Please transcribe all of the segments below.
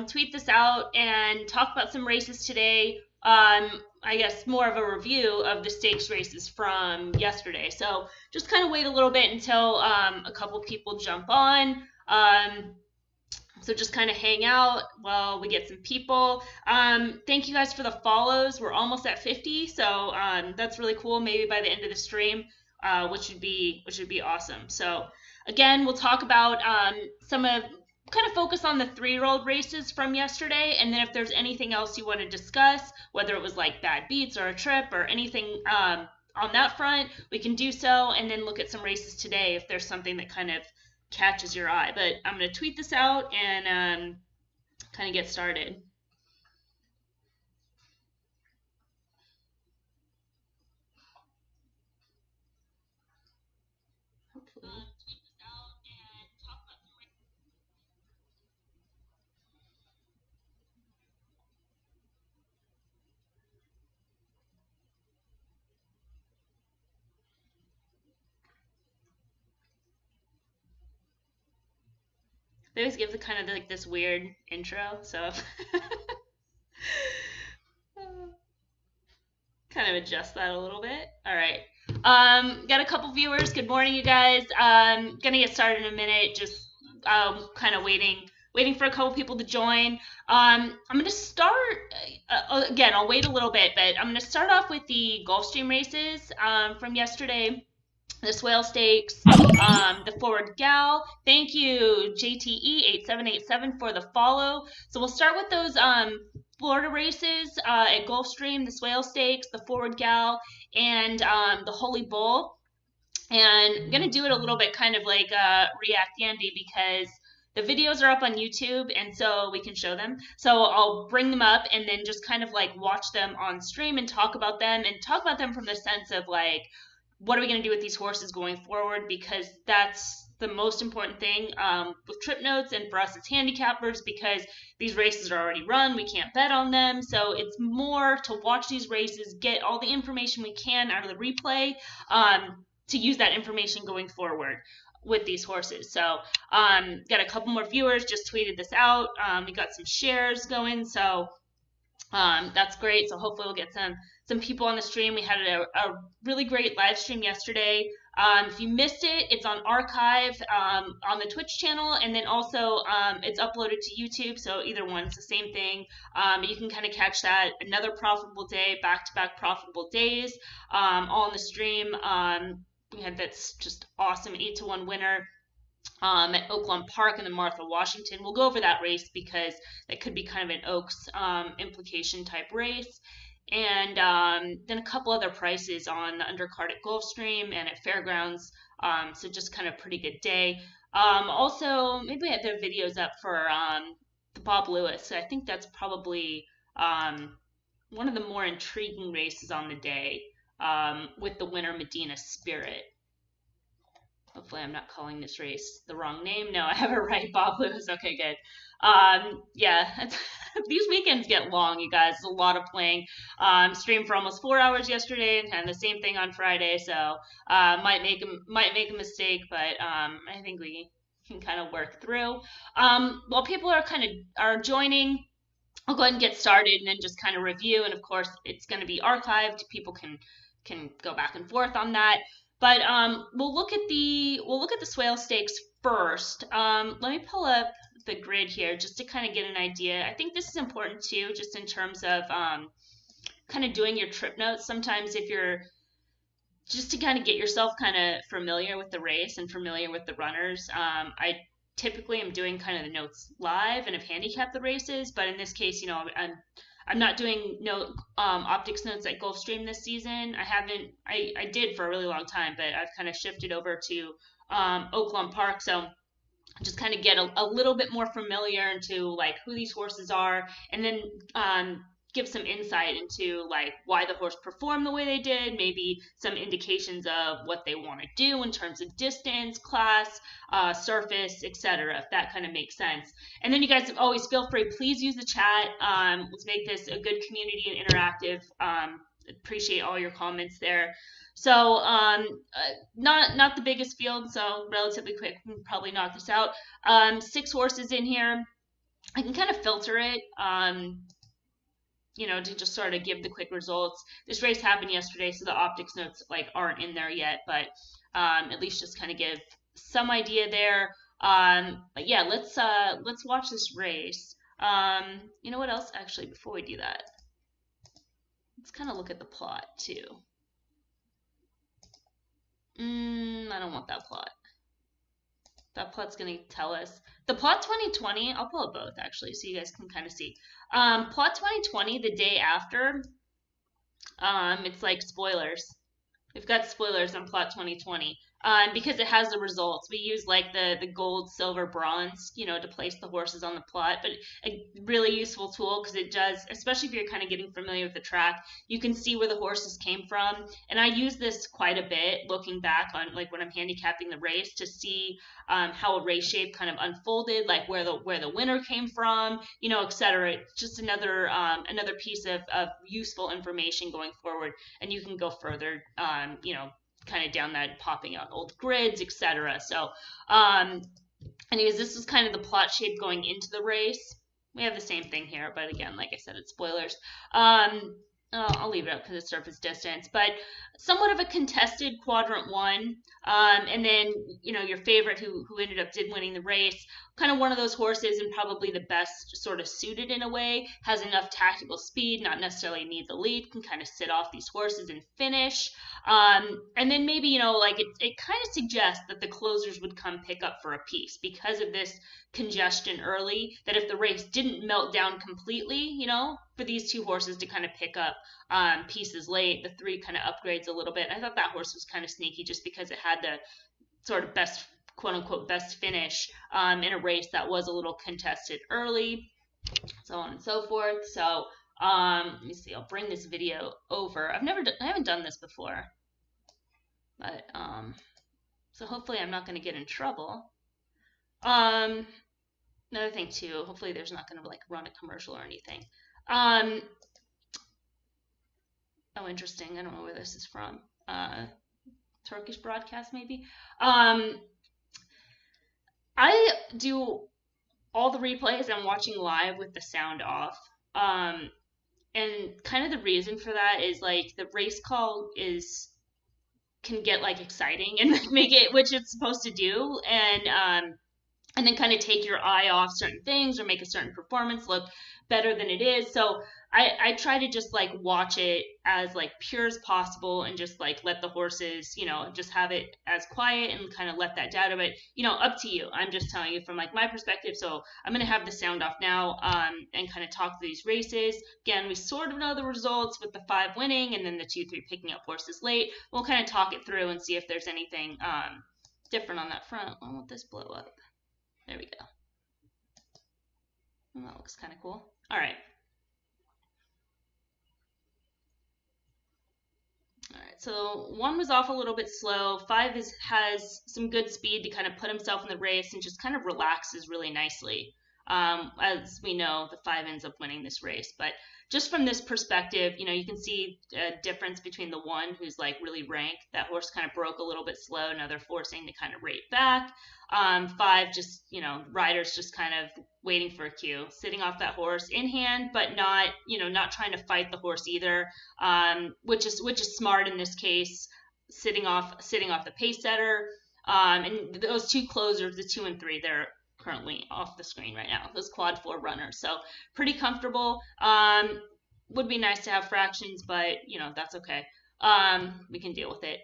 tweet this out and talk about some races today. I guess more of a review of the stakes races from yesterday. So just kind of wait a little bit until a couple people jump on. So just kind of hang out while we get some people. Thank you guys for the follows. We're almost at 50, so that's really cool. Maybe by the end of the stream, which would be awesome. So again, we'll talk about some of kind of focus on the 3-year-old races from yesterday, and then if there's anything else you want to discuss, whether it was like bad beats or a trip or anything on that front, we can do so, and then look at some races today if there's something that kind of catches your eye. But I'm going to tweet this out and kind of get started. Hopefully. They always give the kind of like this weird intro, so kind of adjust that a little bit. All right. Got a couple viewers. Good morning, you guys. Gonna get started in a minute. Just kind of waiting for a couple people to join. I'm gonna start again. I'll wait a little bit, but I'm gonna start off with the Gulfstream races from yesterday. The Swale Stakes, the Forward Gal. Thank you, JTE8787 for the follow. So we'll start with those Florida races at Gulfstream, the Swale Stakes, the Forward Gal, and the Holy Bull. And I'm going to do it a little bit kind of like React Yandy because the videos are up on YouTube and so we can show them. So I'll bring them up and then just kind of like watch them on stream and talk about them from the sense of like, what are we going to do with these horses going forward? Because that's the most important thing with trip notes, and for us it's handicappers, because these races are already run, we can't bet on them, so it's more to watch these races, get all the information we can out of the replay to use that information going forward with these horses. So got a couple more viewers, just tweeted this out. We got some shares going, so that's great. So hopefully we'll get some people on the stream. We had a really great live stream yesterday. If you missed it, it's on archive on the Twitch channel, and then also it's uploaded to YouTube, so either one's the same thing. You can kind of catch that. Another profitable day, back-to-back profitable days, all on the stream. We had that's just awesome 8-1 winner at Oaklawn Park and then Martha Washington. We'll go over that race because that could be kind of an Oaks implication type race. And then a couple other prices on the undercard at Gulfstream and at Fairgrounds. So just kind of pretty good day. Also, maybe we have their videos up for the Bob Lewis. So I think that's probably one of the more intriguing races on the day with the winner Medina Spirit. Hopefully I'm not calling this race the wrong name. No, I have it right. Bob Lewis. Okay, good. Yeah, these weekends get long, you guys. It's a lot of playing. Streamed for almost 4 hours yesterday and the same thing on Friday. So might make a mistake, but I think we can kind of work through. While people are joining, I'll go ahead and get started and then just kind of review. And of course, it's going to be archived. People can go back and forth on that. But we'll look at the Swale Stakes first. Let me pull up the grid here just to kind of get an idea. I think this is important too, just in terms of kind of doing your trip notes. Sometimes if you're just to kind of get yourself kind of familiar with the race and familiar with the runners. I typically am doing kind of the notes live and have handicapped the races, but in this case, I'm not doing optics notes at Gulfstream this season. I did for a really long time, but I've kind of shifted over to Oaklawn Park. So just kind of get a little bit more familiar into like who these horses are, and then give some insight into like why the horse performed the way they did, maybe some indications of what they want to do in terms of distance, class, surface, etc., if that kind of makes sense. And then you guys always feel free, please use the chat. Let's make this a good community and interactive. Appreciate all your comments there. So not the biggest field, so relatively quick, we can probably knock this out. 6 horses in here. I can kind of filter it, to just sort of give the quick results. This race happened yesterday, so the optics notes like aren't in there yet, but at least just kind of give some idea there. But yeah, let's watch this race. You know what else? Actually, before we do that, let's kind of look at the plot too. I don't want that plot. That plot's going to tell us. The plot 2020, I'll pull up both actually so you guys can kind of see. Plot 2020, the day after, it's like spoilers. We've got spoilers on plot 2020. Because it has the results. We use like the gold, silver, bronze, to place the horses on the plot. But a really useful tool because it does, especially if you're kind of getting familiar with the track, you can see where the horses came from. And I use this quite a bit looking back on like when I'm handicapping the race to see how a race shape kind of unfolded, like where the winner came from, etc. Just another piece of useful information going forward, and you can go further, kind of down that, popping out old grids, etc. So, anyways, this is kind of the plot shape going into the race. We have the same thing here, but again, like I said, it's spoilers. I'll leave it up because it's surface distance, but somewhat of a contested quadrant one. And then, your favorite who ended up winning the race, kind of one of those horses and probably the best sort of suited in a way, has enough tactical speed, not necessarily need the lead, can kind of sit off these horses and finish. And then maybe, like it kind of suggests that the closers would come pick up for a piece because of this congestion early, that if the race didn't melt down completely, for these two horses to kind of pick up pieces late, the three kind of upgrades a little bit. I thought that horse was kind of sneaky just because it had the sort of best, quote unquote, best finish in a race that was a little contested early, so on and so forth. So let me see, I'll bring this video over. I haven't done this before, but so hopefully I'm not going to get in trouble. Another thing too, hopefully there's not going to like run a commercial or anything. Oh, interesting. I don't know where this is from. Turkish broadcast, maybe. I do all the replays I'm watching live with the sound off. And kind of the reason for that is like the race call can get like exciting and make it, which it's supposed to do, and then kind of take your eye off certain things or make a certain performance look better than it is. So I try to just like watch it as like pure as possible and just like let the horses, just have it as quiet and kind of let that data. But up to you. I'm just telling you from like my perspective. So I'm gonna have the sound off now, and kind of talk through these races. Again, we sort of know the results with the 5 winning and then the 2-3 picking up horses late. We'll kind of talk it through and see if there's anything different on that front. Why won't this blow up? There we go. Well, that looks kind of cool. All right. All right, so 1 was off a little bit slow. 5 has some good speed to kind of put himself in the race and just kind of relaxes really nicely. As we know, the 5 ends up winning this race. But just from this perspective, you can see a difference between the 1 who's like really rank. That horse kind of broke a little bit slow. Now they're forcing to kind of rate back. 5 just, riders just kind of waiting for a cue, sitting off that horse in hand, but not, not trying to fight the horse either, which is smart in this case, sitting off the pace setter. And those 2 closers, the 2 and 3, they're currently off the screen right now, those quad 4 runners. So pretty comfortable. Would be nice to have fractions, but that's okay. We can deal with it.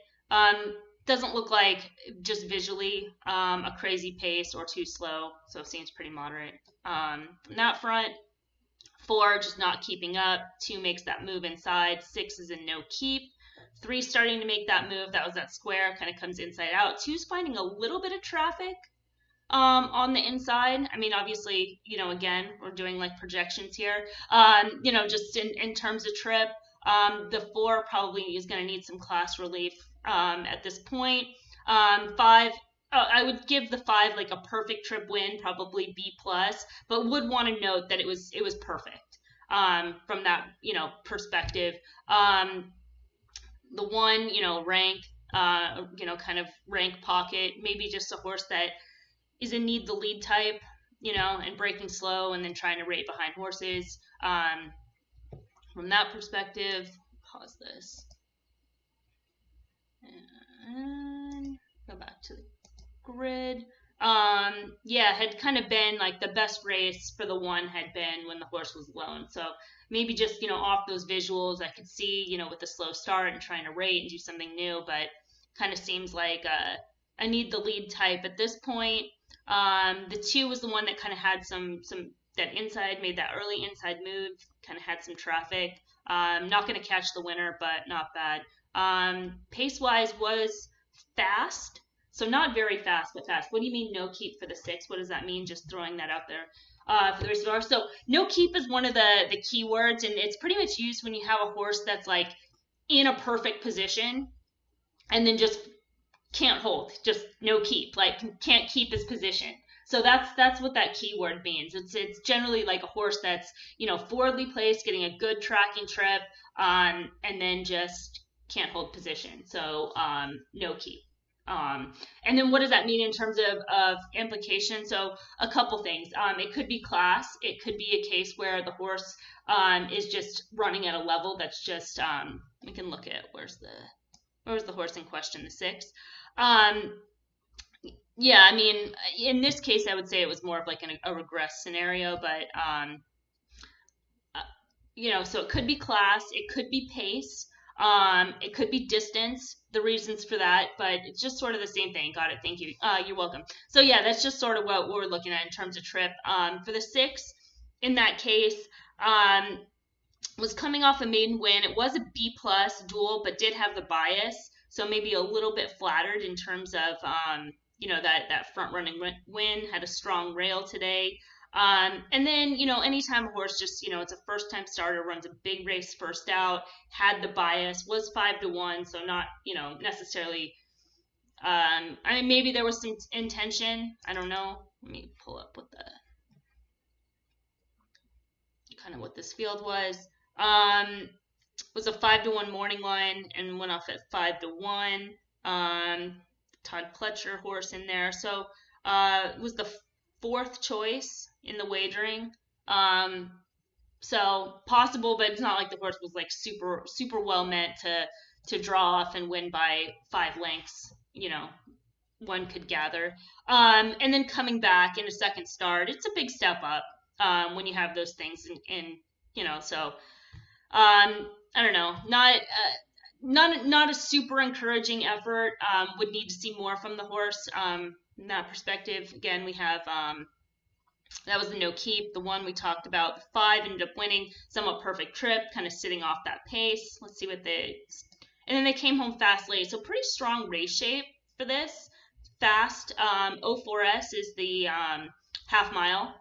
Doesn't look like, just visually, a crazy pace or too slow, so it seems pretty moderate. From that front, 4 just not keeping up. 2 makes that move inside. 6 is in no keep. 3 starting to make that move. That was that square, kind of comes inside out. 2's finding a little bit of traffic on the inside. I mean, obviously, again, we're doing like projections here. Just in terms of trip, the 4 probably is going to need some class relief at this point. 5, I would give the 5 like a perfect trip win, probably B+, but would want to note that it was perfect from that perspective. The 1, rank, kind of rank pocket, maybe just a horse that is in need the lead type, and breaking slow and then trying to rate behind horses. From that perspective, pause this and go back to the grid. Had kind of been like the best race for the one had been when the horse was alone. So maybe just, off those visuals, I could see, with the slow start and trying to rate and do something new, but kind of seems like I need the lead type at this point. The 2 was the one that kind of had some that inside, made that early inside move, kind of had some traffic. Not going to catch the winner, but not bad. Pace-wise was fast. So not very fast, but fast. What do you mean no keep for the 6? What does that mean? Just throwing that out there for the race of ours. So no keep is one of the key words, and it's pretty much used when you have a horse that's like in a perfect position and then just can't hold, just no keep, like can't keep his position. So that's what that keyword means. It's generally like a horse that's forwardly placed, getting a good tracking trip, and then just can't hold position. So no keep. And then what does that mean in terms of implication? So a couple things. It could be class. It could be a case where the horse is just running at a level that's just we can look at where's the horse in question, the 6. Yeah, I mean, in this case, I would say it was more of like a regress scenario, but so it could be class, it could be pace, it could be distance. The reasons for that, but it's just sort of the same thing. Got it. Thank you. You're welcome. So yeah, that's just sort of what we're looking at in terms of trip. For the 6, in that case, was coming off a maiden win. It was a B+ duel, but did have the bias, so maybe a little bit flattered in terms of that front running win. Had a strong rail today. And then, anytime a horse just, it's a first time starter, runs a big race first out, had the bias, was 5-1, so not, necessarily, I mean, maybe there was some intention. I don't know. Let me pull up what what this field was. Was a 5-1 morning line and went off at 5-1. Todd Pletcher horse in there. So, it was the 4th choice in the wagering. So possible, but it's not like the horse was like super well meant to draw off and win by 5 lengths, one could gather. And then coming back in a second start, it's a big step up when you have those things so I don't know, not a super encouraging effort. Would need to see more from the horse in that perspective. Again, we have that was the no keep. The 1 we talked about, the 5 ended up winning, somewhat perfect trip, kind of sitting off that pace. Let's see and then they came home fast late. So pretty strong race shape for this. Fast, 04S is the half mile,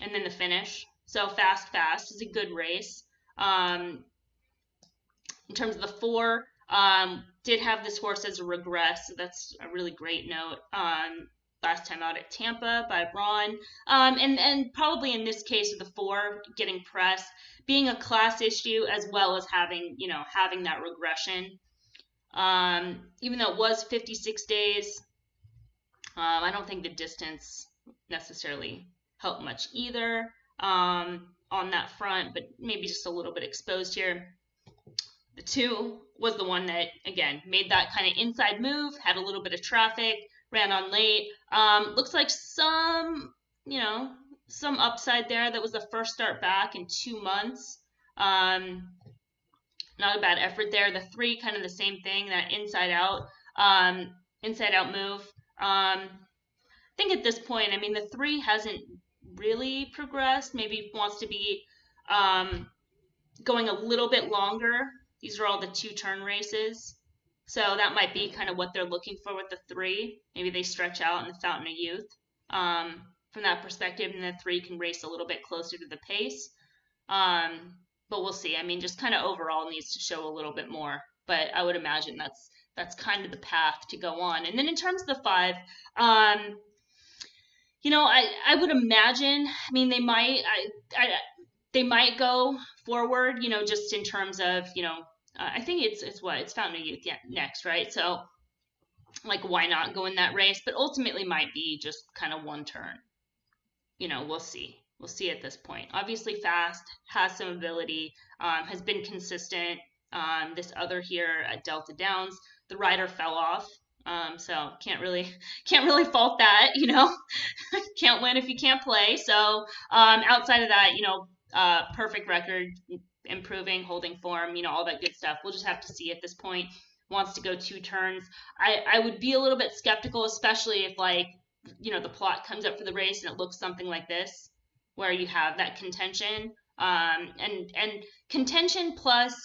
and then the finish. So fast is a good race. In terms of the 4, did have this horse as a regress, so that's a really great note. Last time out at Tampa by Ron. And probably in this case of the 4, getting pressed, being a class issue as well as having that regression. Even though it was 56 days, I don't think the distance necessarily helped much either on that front, but maybe just a little bit exposed here. The 2 was the one that, again, made that kind of inside move, had a little bit of traffic, ran on late. Looks like some upside there. That was the first start back in 2 months. Not a bad effort there. The 3, kind of the same thing, that inside out move. I think at this point, I mean, the 3 hasn't really progressed. Maybe wants to be going a little bit longer. These are all the 2-turn races. So that might be kind of what they're looking for with the 3. Maybe they stretch out in the Fountain of Youth from that perspective, and the 3 can race a little bit closer to the pace. But we'll see. I mean, just kind of overall needs to show a little bit more. But I would imagine that's kind of the path to go on. And then in terms of the 5, I would imagine. I mean, they might go forward. Just in terms of I think it's Fountain of Youth next, right? So, like, why not go in that race? But ultimately might be just kind of 1 turn. we'll see. We'll see at this point. Obviously, fast, has some ability, has been consistent. This other here at Delta Downs, the rider fell off, so can't really fault that. Can't win if you can't play. So outside of that, perfect record, improving, holding form, all that good stuff. We'll just have to see at this point. Wants to go 2 turns. I would be a little bit skeptical, especially if the plot comes up for the race and it looks something like this, where you have that contention, and contention plus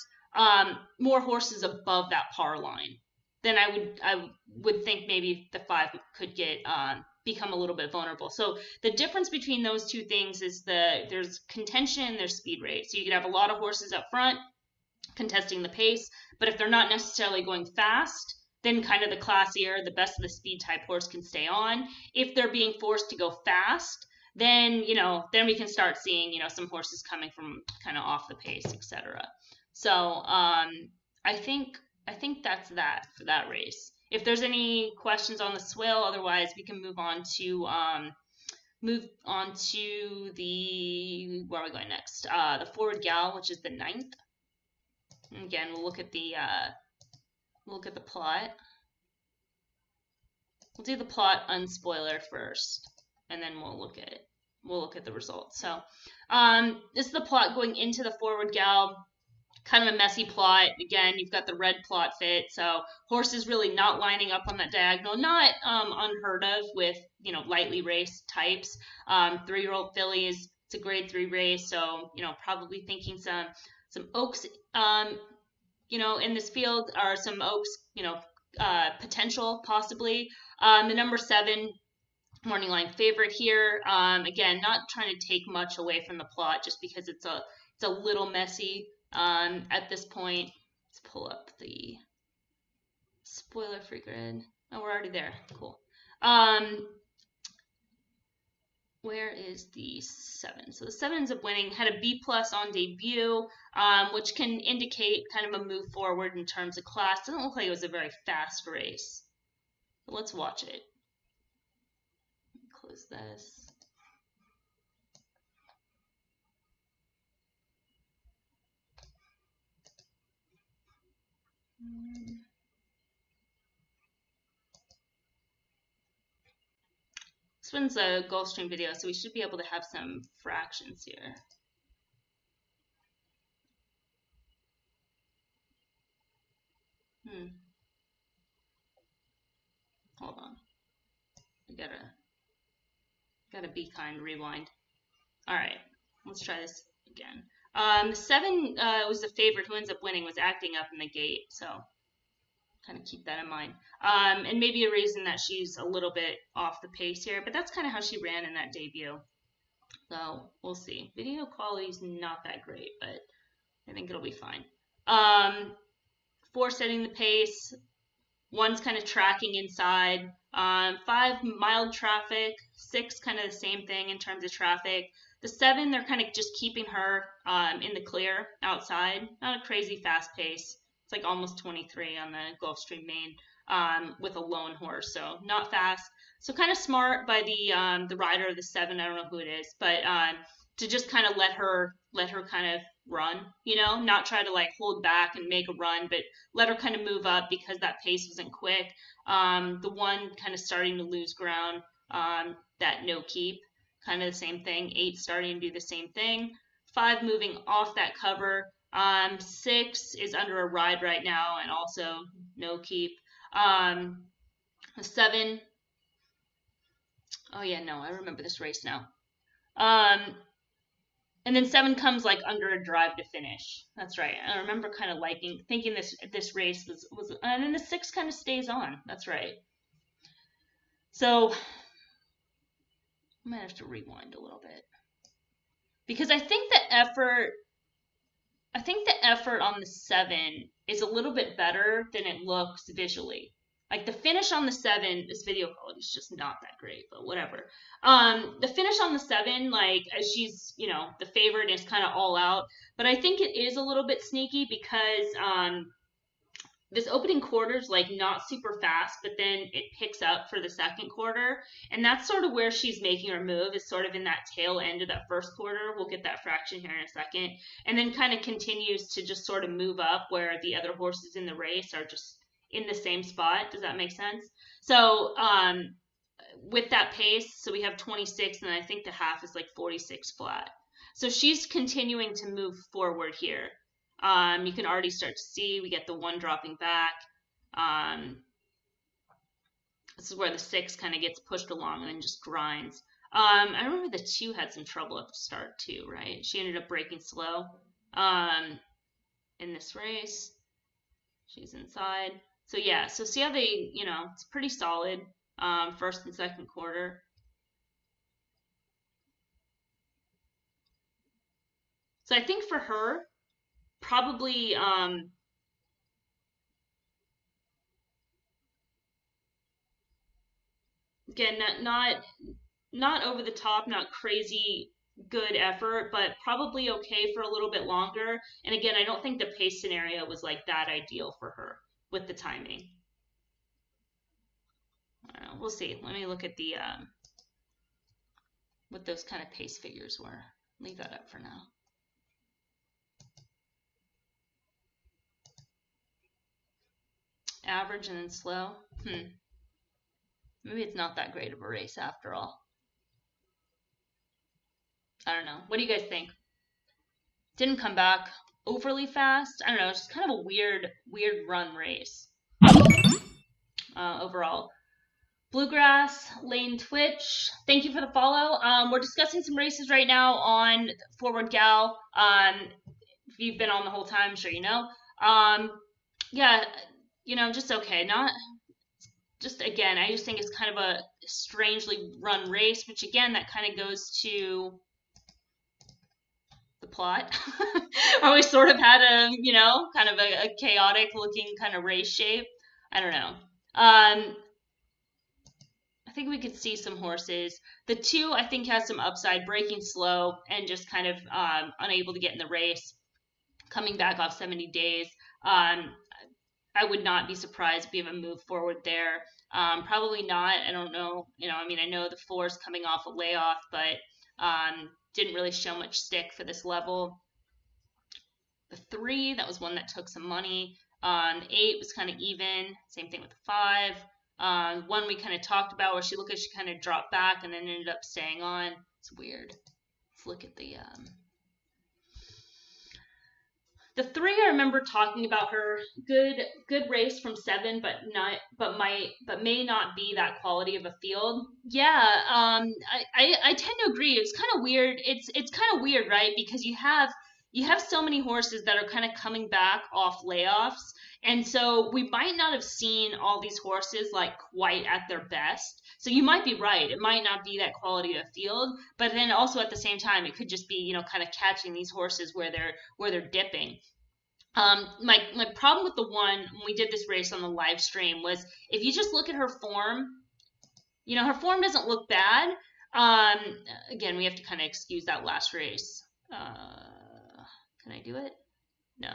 more horses above that par line. Then I would think maybe the 5 could get become a little bit vulnerable. So the difference between those two things is there's contention and there's speed race. So you could have a lot of horses up front contesting the pace, but if they're not necessarily going fast, then kind of the classier, the best of the speed type horse can stay on. If they're being forced to go fast, then then we can start seeing some horses coming from kind of off the pace, etc. So I think that's that for that race. If there's any questions on the Swale, otherwise we can move on to the, where are we going next? The Forward Gal, which is the 9th. And again, we'll look at the plot. We'll do the plot unspoiler first, and then we'll look at the results. So this is the plot going into the Forward Gal. Kind of a messy plot. Again, you've got the red plot fit, so horses really not lining up on that diagonal. Not unheard of with lightly raced types. 3-year-old fillies. It's a grade 3 race, so probably thinking some Oaks, in this field are some Oaks, potential possibly. The number 7 morning line favorite here. Again, not trying to take much away from the plot, just because it's a little messy. At this point, let's pull up the spoiler-free grid. Oh, we're already there. Cool. Where is the 7? So the 7 ends up winning. Had a B+ on debut, which can indicate kind of a move forward in terms of class. Doesn't look like it was a very fast race. But let's watch it. Close this. This one's a Gulfstream video, so we should be able to have some fractions here. Hold on. I gotta be kind, rewind. Alright, let's try this again. 7 was the favorite who ends up winning, was acting up in the gate, so kind of keep that in mind. And maybe a reason that she's a little bit off the pace here, but that's kind of how she ran in that debut. So we'll see. Video quality is not that great, but I think it'll be fine. 4 setting the pace. 1's kind of tracking inside. 5 mild traffic. 6 kind of the same thing in terms of traffic. The 7, they're kind of just keeping her in the clear outside. Not a crazy fast pace. It's like almost 23 on the Gulfstream main with a lone horse, so not fast. So kind of smart by the rider of the 7. I don't know who it is, but to just kind of let her kind of run, not try to like hold back and make a run, but let her kind of move up because that pace wasn't quick. The 1 kind of starting to lose ground, that no keep, kind of the same thing. 8 starting to do the same thing. 5 moving off that cover. 6 is under a ride right now and also no keep. 7. Oh yeah, no, I remember this race now. And then 7 comes like under a drive to finish. That's right. I remember kind of thinking this race was, and then the 6 kind of stays on. That's right. So I might have to rewind a little bit because I think the effort on the 7 is a little bit better than it looks visually. Like the finish on the 7, this video quality is just not that great, but whatever. The finish on the 7, like as she's, the favorite is kind of all out, but I think it is a little bit sneaky because this opening quarter is like not super fast, but then it picks up for the second quarter. And that's sort of where she's making her move, is sort of in that tail end of that first quarter. We'll get that fraction here in a second. And then kind of continues to just sort of move up where the other horses in the race are just in the same spot. Does that make sense? So, with that pace, so we have 26, and I think the half is like 46 flat. So she's continuing to move forward here. You can already start to see we get the 1 dropping back. This is where the 6 kind of gets pushed along and then just grinds. I remember the 2 had some trouble at the start too, right? She ended up breaking slow in this race. She's inside. So yeah, so see how they, it's pretty solid first and second quarter. So I think for her, probably again, not over the top, not crazy good effort, but probably okay for a little bit longer. And again, I don't think the pace scenario was like that ideal for her with the timing. I don't know, we'll see. Let me look at the what those kind of pace figures were. Leave that up for now. Average and then slow. Maybe it's not that great of a race after all. I don't know. What do you guys think? Didn't come back overly fast. I don't know. It's just kind of a weird run race overall. Bluegrass, Lane Twitch, thank you for the follow. We're discussing some races right now on Forward Gal. If you've been on the whole time, I'm sure you know. Yeah, just okay. Not just, again, I just think it's kind of a strangely run race, which again, that kind of goes to the plot. Or we sort of had a, kind of a chaotic looking kind of race shape. I don't know. I think we could see some horses. The 2, I think, has some upside, breaking slow and just kind of unable to get in the race, coming back off 70 days. I would not be surprised if we have a move forward there. Probably not. I don't know. I know the 4's coming off a layoff, but didn't really show much stick for this level. The 3, that was one that took some money. The 8 was kind of even. Same thing with the 5. One we kind of talked about where she kind of dropped back and then ended up staying on. It's weird. Let's look at the 3. I remember talking about her. Good race from 7, but may not be that quality of a field. Yeah, I tend to agree. It's kind of weird. It's kind of weird, right? Because you have so many horses that are kind of coming back off layoffs. And so we might not have seen all these horses like quite at their best. So you might be right. It might not be that quality of field, but then also at the same time, it could just be, kind of catching these horses where they're dipping. My problem with the 1 when we did this race on the live stream was if you just look at her form, her form doesn't look bad. Again, we have to kind of excuse that last race. Can I do it? No.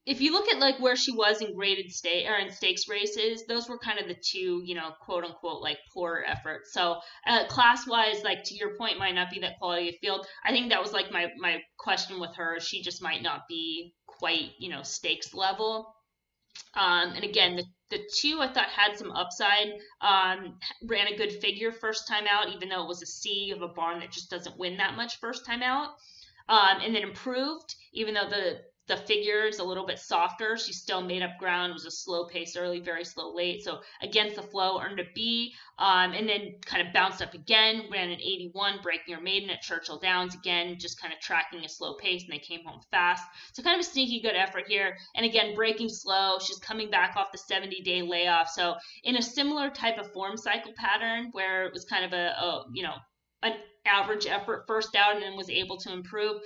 If you look at like where she was in graded state or in stakes races, those were kind of the 2, quote unquote, like poorer efforts. So class wise, like to your point, might not be that quality of field. I think that was like my question with her. She just might not be quite, stakes level. And again, the 2 I thought had some upside, ran a good figure first time out, even though it was a C of a barn that just doesn't win that much first time out. And then improved, even though the figure is a little bit softer. She still made up ground. It was a slow pace early, very slow late. So against the flow, earned a B, and then kind of bounced up again, ran an 81, breaking her maiden at Churchill Downs again, just kind of tracking a slow pace, and they came home fast. So kind of a sneaky good effort here. And again, breaking slow. She's coming back off the 70-day layoff. So in a similar type of form cycle pattern where it was kind of an average effort first out and then was able to improve,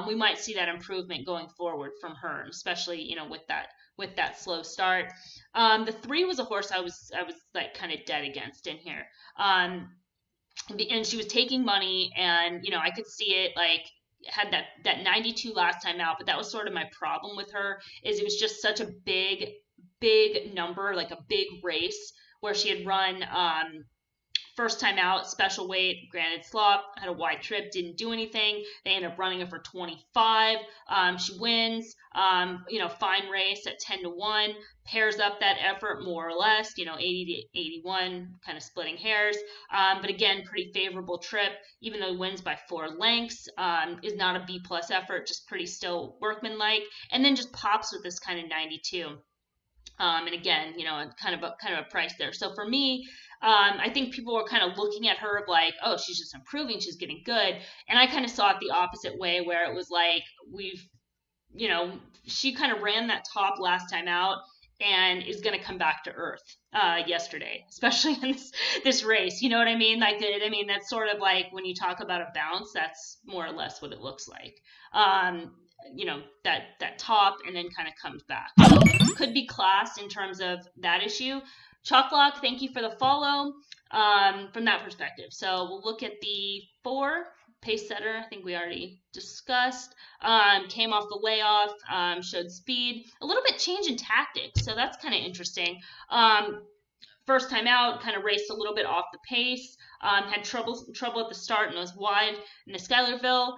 we might see that improvement going forward from her, especially with that slow start. The 3 was a horse I was like kind of dead against in here, and she was taking money, and I could see it like had that 92 last time out, but that was sort of my problem with her, is it was just such a big number, like a big race where she had run first time out, special weight, granted slop, had a wide trip, didn't do anything. They end up running it for 25. She wins, fine race at 10-1, pairs up that effort more or less, 80 to 81, kind of splitting hairs. But again, pretty favorable trip, even though wins by 4 lengths, is not a B plus effort, just pretty still workmanlike, and then just pops with this kind of 92. And again, kind of a price there. So for me, I think people were kind of looking at her like, oh, she's just improving, she's getting good. And I kind of saw it the opposite way, where it was like, she kind of ran that top last time out and is going to come back to earth yesterday, especially in this race. You know what I mean? That's sort of like when you talk about a bounce, that's more or less what it looks like. That top and then kind of comes back. So could be class in terms of that issue. Chalklock, thank you for the follow from that perspective. So we'll look at the 4 pace setter. I think we already discussed. Came off the layoff, showed speed, a little bit change in tactics. So that's kind of interesting. First time out, kind of raced a little bit off the pace. Had trouble at the start and was wide in the Schuylerville.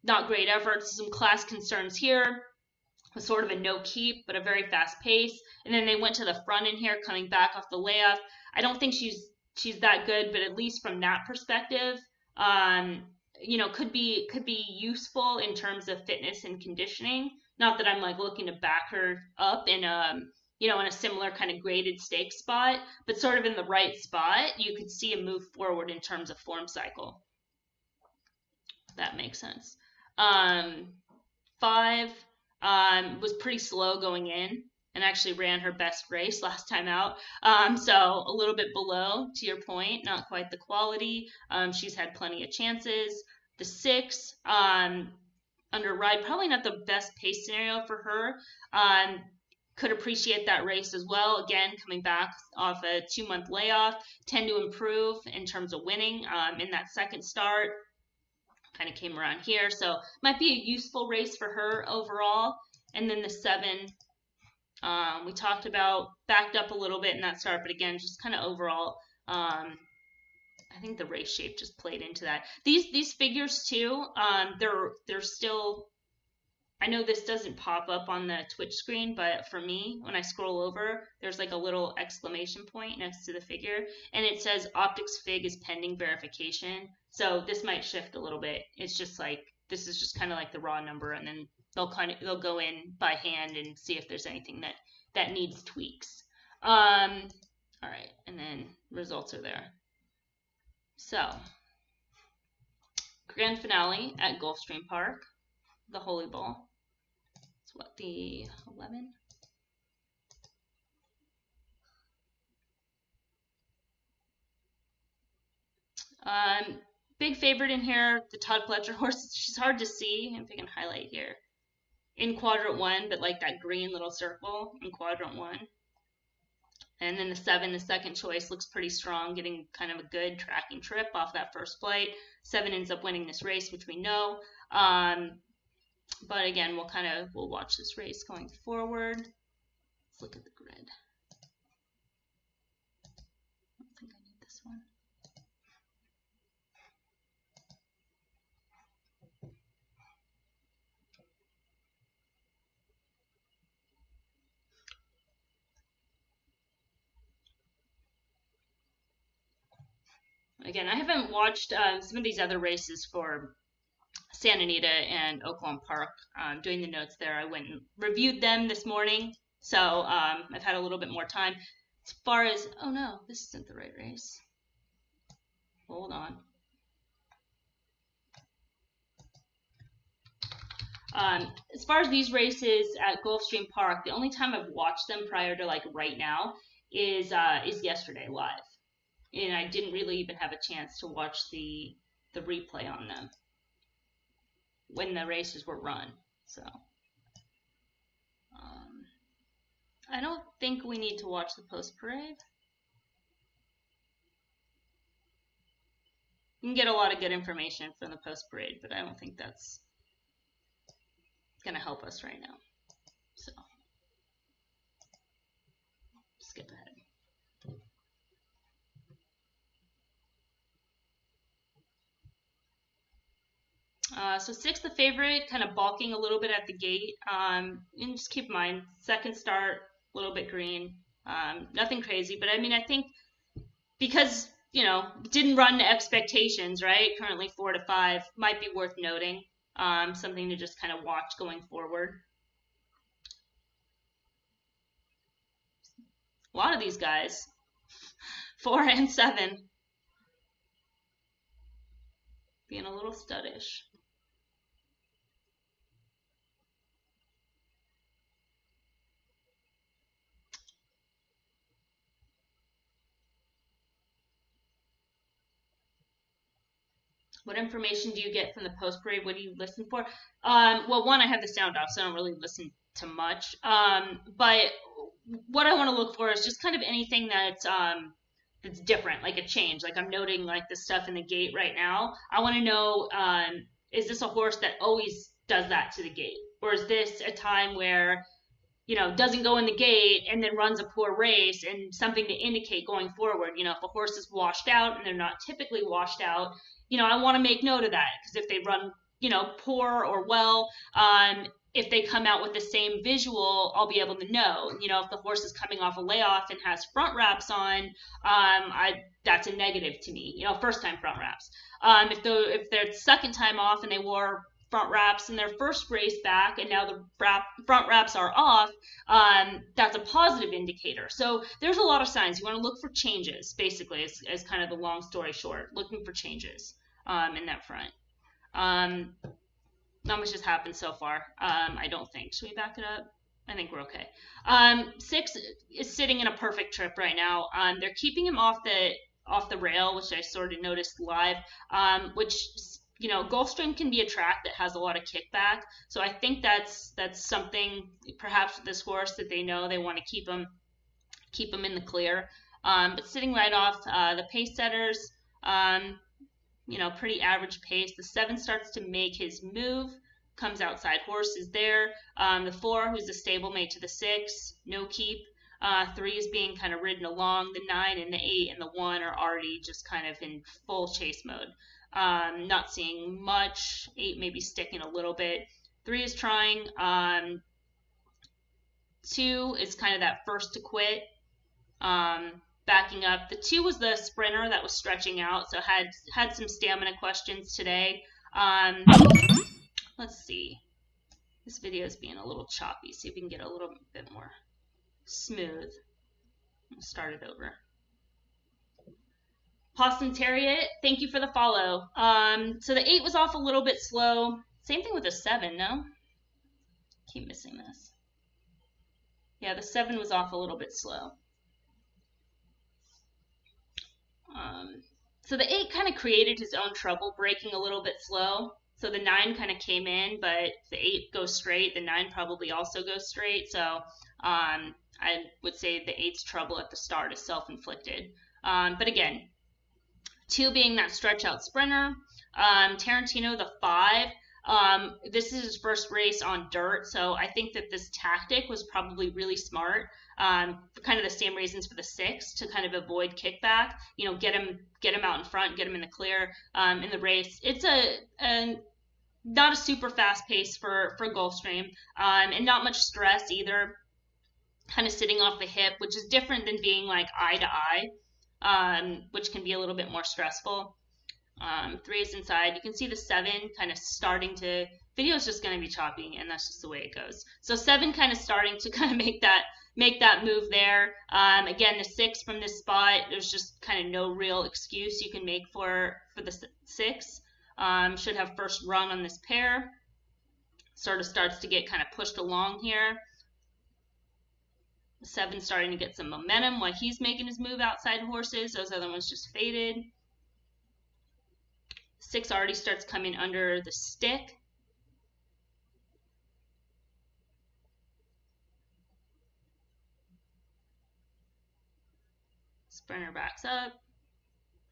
Not great efforts, some class concerns here. Was sort of a no keep, but a very fast pace. And then they went to the front in here, coming back off the layoff. I don't think she's that good, but at least from that perspective, could be useful in terms of fitness and conditioning. Not that I'm like looking to back her up in in a similar kind of graded stake spot, but sort of in the right spot, you could see a move forward in terms of form cycle. That makes sense. 5 was pretty slow going in and actually ran her best race last time out. So a little bit below, to your point, not quite the quality. She's had plenty of chances. The 6, under ride, probably not the best pace scenario for her. Could appreciate that race as well. Again, coming back off a 2-month layoff, tend to improve in terms of winning in that second start. Kind of came around here, so might be a useful race for her overall. And then the 7, we talked about, backed up a little bit in that start, but again, just kind of overall, I think the race shape just played into that. These figures too, they're still. I know this doesn't pop up on the Twitch screen, but for me, when I scroll over, there's like a little exclamation point next to the figure, and it says Optics Fig is pending verification. So this might shift a little bit. It's just like, this is just kind of like the raw number, and then they'll go in by hand and see if there's anything that needs tweaks. All right, and then results are there. So grand finale at Gulfstream Park, the Holy Ball. It's what, the 11? Big favorite in here, the Todd Pletcher horse. She's hard to see, if I can highlight here. In quadrant 1, but like that green little circle in quadrant 1. And then the 7, the second choice, looks pretty strong, getting kind of a good tracking trip off that first flight. 7 ends up winning this race, which we know. But again, we'll watch this race going forward. Let's look at the grid. I don't think I need this one. Again, I haven't watched some of these other races for Santa Anita and Oaklawn Park. Doing the notes there, I went and reviewed them this morning, so I've had a little bit more time. As far as, oh no, this isn't the right race. Hold on. As far as these races at Gulfstream Park, the only time I've watched them prior to like right now is yesterday live, and I didn't really even have a chance to watch the replay on them when the races were run. So I don't think we need to watch, the post parade. You can get a lot of good information from the post parade, but I don't think that's going to help us right now. So, skip ahead. So 6, the favorite, kind of balking a little bit at the gate. And just keep in mind, second start, a little bit green. Nothing crazy, but I mean, I think because, didn't run to expectations, right? Currently 4 to 5, might be worth noting. Something to just kind of watch going forward. A lot of these guys, 4 and 7, being a little studdish. What information do you get from the post parade? What do you listen for? Well, one, I have the sound off, so I don't really listen to much. But what I want to look for is just kind of anything that's different, like a change. Like I'm noting like the stuff in the gate right now. I want to know, is this a horse that always does that to the gate, or is this a time where doesn't go in the gate and then runs a poor race, and something to indicate going forward. If a horse is washed out and they're not typically washed out, I want to make note of that, because if they run, poor or well, if they come out with the same visual, I'll be able to know. If the horse is coming off a layoff and has front wraps on, that's a negative to me. First time front wraps. If they're second time off and they wore front wraps in their first race back, and now the front wraps are off, that's a positive indicator. So there's a lot of signs. You want to look for changes, basically, as kind of the long story short, looking for changes in that front. Not much has happened so far, I don't think. Should we back it up? I think we're okay. 6 is sitting in a perfect trip right now. They're keeping him off the rail, which I sort of noticed live, which Gulfstream can be a track that has a lot of kickback. So I think that's something perhaps with this horse that they know they want to keep him in the clear. But sitting right off, the pace setters, pretty average pace. The 7 starts to make his move, comes outside, horse is there. The 4, who's a stablemate to the 6, no keep. 3 is being kind of ridden along. The 9 and the 8 and the 1 are already just kind of in full chase mode. Not seeing much. 8 maybe sticking a little bit. 3 is trying. 2 is kind of that first to quit. Backing up. The 2 was the sprinter that was stretching out, so had some stamina questions today. Let's see. This video is being a little choppy. See if we can get a little bit more smooth. I'll start it over. Boston Terrier, thank you for the follow. So the 8 was off a little bit slow. Same thing with the 7, no? Keep missing this. Yeah, the 7 was off a little bit slow. So the 8 kind of created his own trouble, breaking a little bit slow. So the 9 kind of came in, but the 8 goes straight. The 9 probably also goes straight. So I would say the 8's trouble at the start is self-inflicted. But again, 2 being that stretch out sprinter. Tarantino, the 5. This is his first race on dirt, so I think that this tactic was probably really smart. For kind of the same reasons for the 6, to kind of avoid kickback. Get him out in front, get him in the clear in the race. It's not a super fast pace for Gulfstream, and not much stress either. Kind of sitting off the hip, which is different than being like eye to eye, which can be a little bit more stressful. 3 is inside. You can see the 7 kind of starting to. Video is just going to be choppy, and that's just the way it goes. So 7 kind of starting to kind of make that move there. Again, the 6 from this spot, there's just kind of no real excuse you can make for the 6. Should have first run on this pair. Sort of starts to get kind of pushed along here. The 7 starting to get some momentum while he's making his move outside horses. Those other ones just faded. 6 already starts coming under the stick. Sprinter backs up.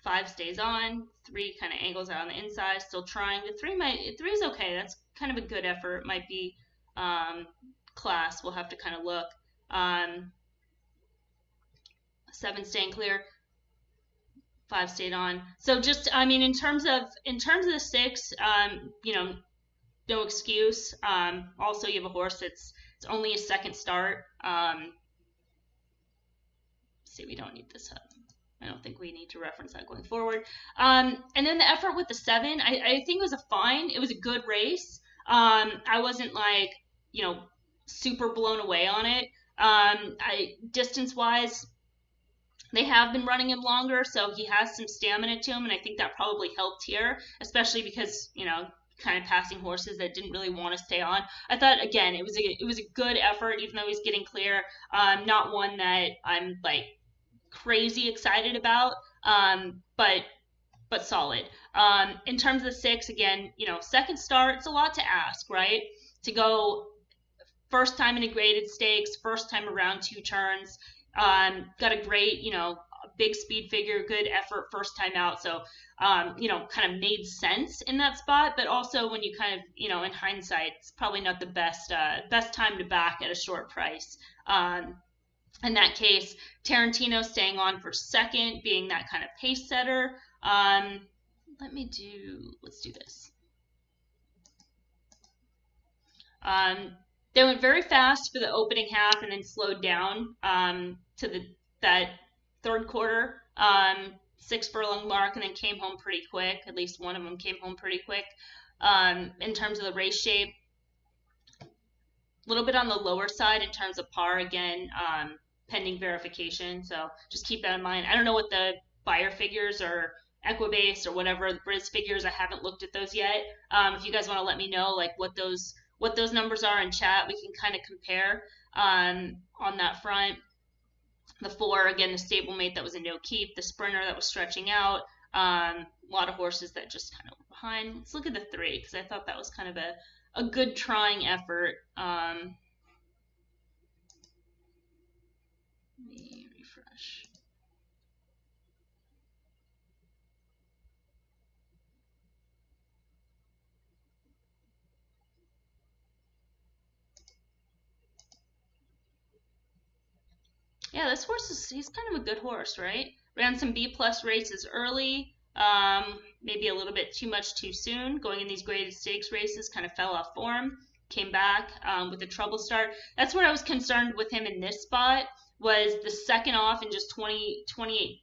5 stays on, 3 kind of angles out on the inside, still trying. The 3 is okay. That's kind of a good effort. Might be class. We'll have to kind of look. 7 staying clear, 5 stayed on. So just, I mean, in terms of the 6, no excuse. Also, you have a horse it's only a second start. See, we don't need this up. I don't think we need to reference that going forward. And then the effort with the 7, I think it was it was a good race. I wasn't like, super blown away on it. Distance wise, they have been running him longer, so he has some stamina to him, and I think that probably helped here, especially because, kind of passing horses that didn't really want to stay on. I thought, again, it was a good effort, even though he's getting clear. Not one that I'm like crazy excited about, but solid. In terms of the 6, again, second start, it's a lot to ask, right? To go first time in a graded stakes, first time around 2 turns. Got a great, big speed figure, good effort first time out. So, kind of made sense in that spot. But also when you kind of, in hindsight, it's probably not the best time to back at a short price. In that case, Tarantino staying on for second, being that kind of pace setter. Let's do this. They went very fast for the opening half and then slowed down to that third quarter, 6 furlong mark, and then came home pretty quick. At least one of them came home pretty quick. In terms of the race shape, a little bit on the lower side in terms of par, again, pending verification. So just keep that in mind. I don't know what the buyer figures or Equibase or whatever the Briz figures. I haven't looked at those yet. If you guys want to let me know like what those numbers are in chat, we can kind of compare on that front. The 4, again, the stablemate that was a no keep, the sprinter that was stretching out, a lot of horses that just kind of were behind. Let's look at the 3 because I thought that was kind of a good trying effort. Let me refresh. Yeah, this horse he's kind of a good horse, right? Ran some B+ races early, maybe a little bit too much too soon. Going in these graded stakes races, kind of fell off form. Came back with a trouble start. That's where I was concerned with him in this spot, was the second off in just 28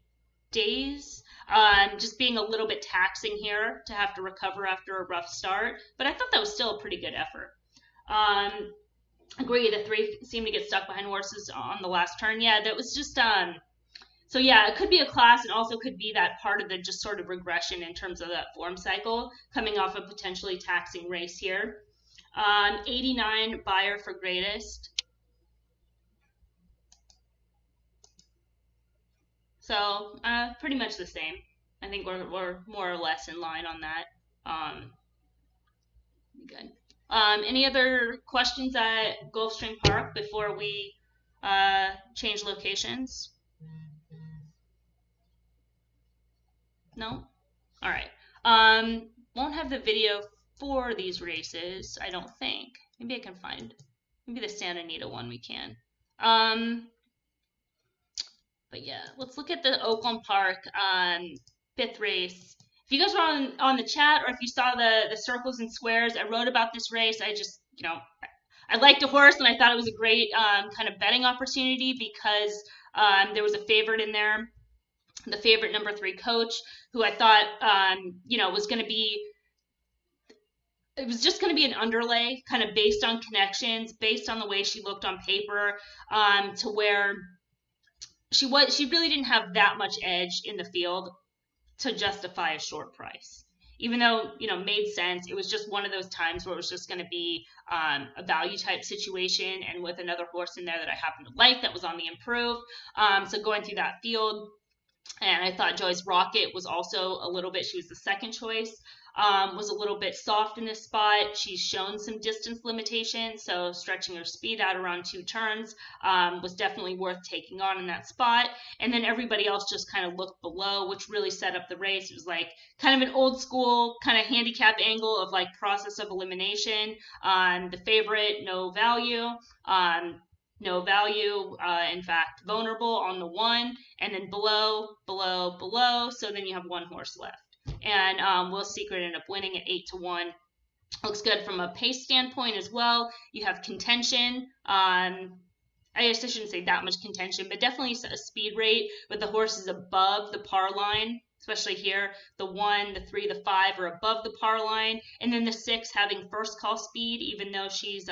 days. Just being a little bit taxing here to have to recover after a rough start. But I thought that was still a pretty good effort. Agree, the 3 seemed to get stuck behind horses on the last turn. Yeah, that was just so yeah, it could be a class and also could be that part of the just sort of regression in terms of that form cycle coming off a potentially taxing race here. 89 buyer for greatest. So pretty much the same. I think we're more or less in line on that. Good. Any other questions at Gulfstream Park before we change locations? No? All right. Won't have the video for these races, I don't think. Maybe I can find, maybe the Santa Anita one we can. But yeah, let's look at the Oakland Park 5th race. If you guys were on the chat or if you saw the circles and squares, I wrote about this race. I just, I liked a horse and I thought it was a great kind of betting opportunity because there was a favorite in there, the favorite number 3 Coach, who I thought, was going to be, it was just going to be an underlay kind of based on connections, based on the way she looked on paper, to where she really didn't have that much edge in the field to justify a short price. Even though, made sense, it was just one of those times where it was just going to be a value type situation, and with another horse in there that I happen to like that was on the improve. So going through that field, and I thought Joy's Rocket was also a little bit, she was the second choice. was a little bit soft in this spot. She's shown some distance limitations, so stretching her speed out around 2 turns was definitely worth taking on in that spot. And then everybody else just kind of looked below, which really set up the race. It was like kind of an old school kind of handicap angle of like process of elimination. The favorite, no value. No value, in fact, vulnerable on the 1, and then below, below, below. So then you have 1 horse left. And Will Secret ended up winning at 8-1. Looks good from a pace standpoint as well. You have contention. I guess I shouldn't say that much contention, but definitely a speed rate with the horses above the par line, especially here. The 1, the 3, the 5 are above the par line, and then the 6 having first call speed, even though she's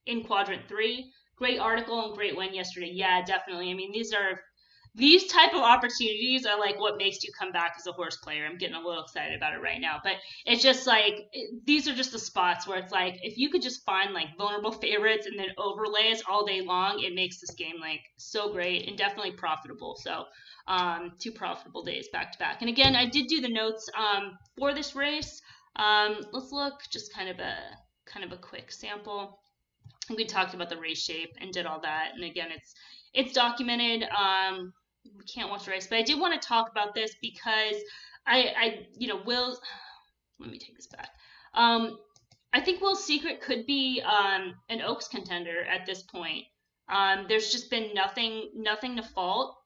in quadrant 3. Great article and great win yesterday. Yeah, definitely. I mean, these type of opportunities are like what makes you come back as a horse player. I'm getting a little excited about it right now, but it's just like these are just the spots where it's like if you could just find like vulnerable favorites and then overlays all day long, it makes this game like so great and definitely profitable. So 2 profitable days back to back. And again, I did do the notes for this race. Let's look just kind of a quick sample. We talked about the race shape and did all that, and again, it's documented. We can't watch the race, but I did want to talk about this because Will. Let me take this back. I think Will's Secret could be an Oaks contender at this point. There's just been nothing to fault.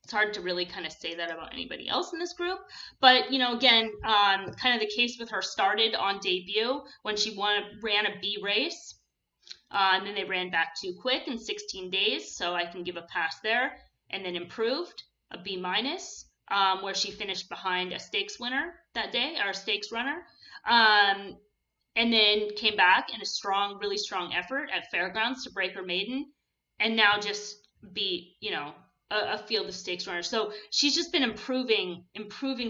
It's hard to really kind of say that about anybody else in this group, but again, kind of the case with her started on debut when she ran a B race. And then they ran back too quick in 16 days, so I can give a pass there. And then improved, a B minus, where she finished behind a stakes winner that day, or a stakes runner. And then came back in a really strong effort at Fairgrounds to break her maiden, and now just beat, a field of stakes runners. So she's just been improving